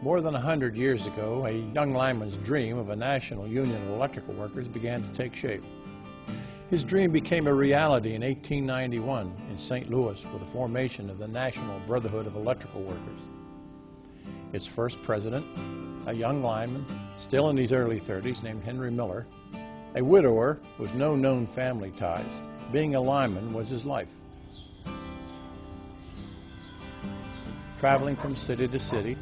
More than 100 years ago, a young lineman's dream of a national union of electrical workers began to take shape. His dream became a reality in 1891 in St. Louis with the formation of the National Brotherhood of Electrical Workers. Its first president, a young lineman, still in his early 30s, named Henry Miller, a widower with no known family ties. Being a lineman was his life. Traveling from city to city,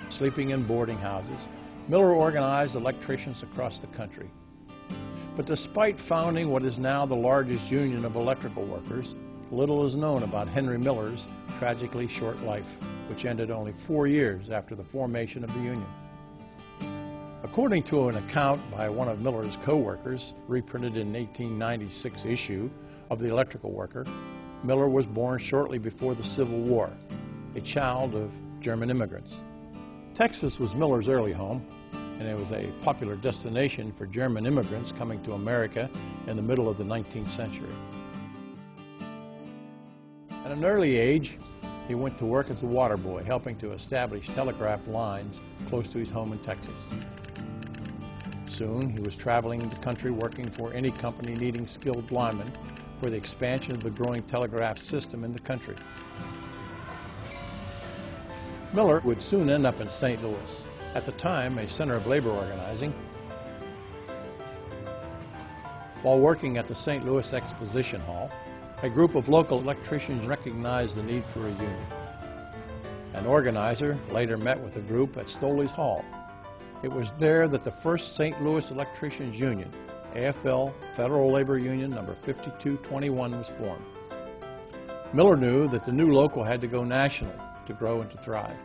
sleeping in boarding houses, Miller organized electricians across the country. But despite founding what is now the largest union of electrical workers, little is known about Henry Miller's tragically short life, which ended only 4 years after the formation of the union. According to an account by one of Miller's co-workers, reprinted in 1896 issue of the Electrical Worker, Miller was born shortly before the Civil War, a child of German immigrants. Texas was Miller's early home, and it was a popular destination for German immigrants coming to America in the middle of the 19th century. At an early age, he went to work as a water boy, helping to establish telegraph lines close to his home in Texas. Soon, he was traveling the country working for any company needing skilled linemen for the expansion of the growing telegraph system in the country. Miller would soon end up in St. Louis, at the time a center of labor organizing. While working at the St. Louis Exposition Hall, a group of local electricians recognized the need for a union. An organizer later met with the group at Stoley's Hall. It was there that the first St. Louis Electricians Union, AFL Federal Labor Union number 5221, was formed. Miller knew that the new local had to go national to grow and to thrive.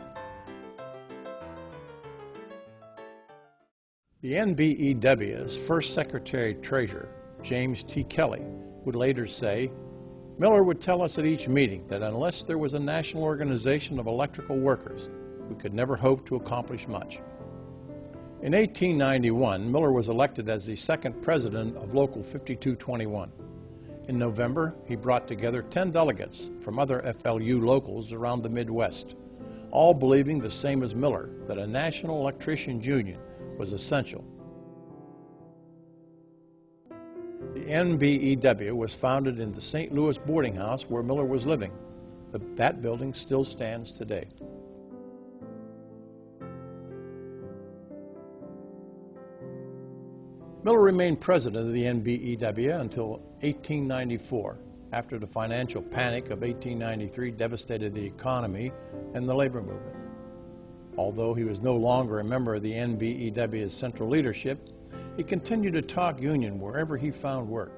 The NBEW's first Secretary-Treasurer, James T. Kelly, would later say, Miller would tell us at each meeting that unless there was a national organization of electrical workers, we could never hope to accomplish much. In 1891, Miller was elected as the second president of Local 5221. In November, he brought together 10 delegates from other FLU locals around the Midwest, all believing the same as Miller, that a national electricians union was essential. The NBEW was founded in the St. Louis boarding house where Miller was living. That building still stands today. Miller remained president of the NBEW until 1894, after the financial panic of 1893 devastated the economy and the labor movement. Although he was no longer a member of the NBEW's central leadership, he continued to talk union wherever he found work.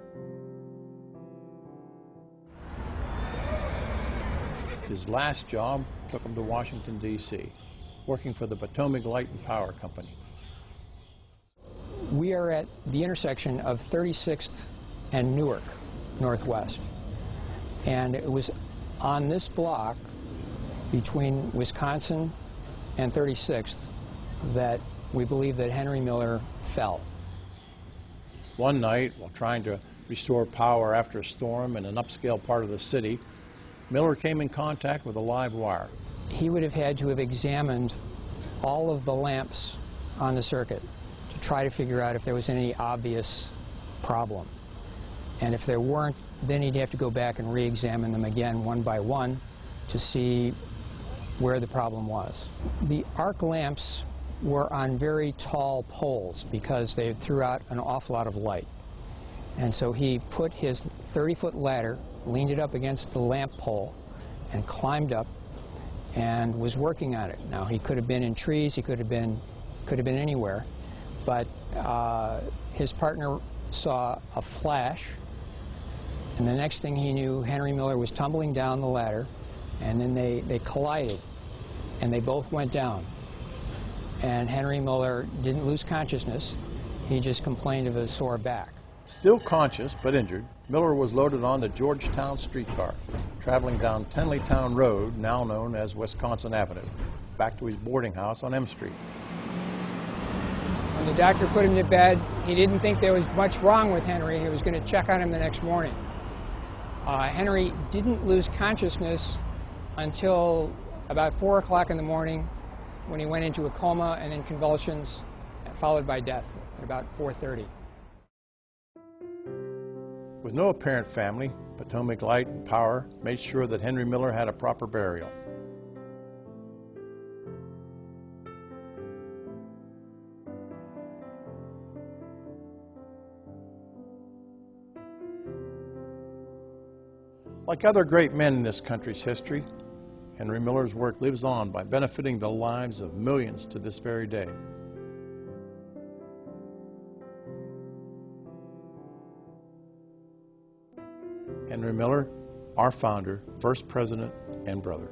His last job took him to Washington, D.C., working for the Potomac Light and Power Company. We are at the intersection of 36th and Newark, Northwest. And it was on this block between Wisconsin and 36th that we believe that Henry Miller fell. One night, while trying to restore power after a storm in an upscale part of the city, Miller came in contact with a live wire. He would have had to have examined all of the lamps on the circuit to try to figure out if there was any obvious problem. And if there weren't, then he'd have to go back and re-examine them again one by one to see where the problem was. The arc lamps were on very tall poles because they threw out an awful lot of light. And so he put his 30-foot ladder, leaned it up against the lamp pole, and climbed up and was working on it. Now, he could have been in trees, he could have been anywhere, but his partner saw a flash, and the next thing he knew, Henry Miller was tumbling down the ladder, and then they collided, and they both went down. And Henry Miller didn't lose consciousness, he just complained of a sore back. Still conscious but injured, Miller was loaded on the Georgetown streetcar, traveling down Tenleytown Road, now known as Wisconsin Avenue, back to his boarding house on M Street. When the doctor put him to bed, he didn't think there was much wrong with Henry. He was going to check on him the next morning. Henry didn't lose consciousness until about 4 o'clock in the morning, when he went into a coma and then convulsions, followed by death at about 4:30. With no apparent family, Potomac Light and Power made sure that Henry Miller had a proper burial. Like other great men in this country's history, Henry Miller's work lives on by benefiting the lives of millions to this very day. Henry Miller, our founder, first president, and brother.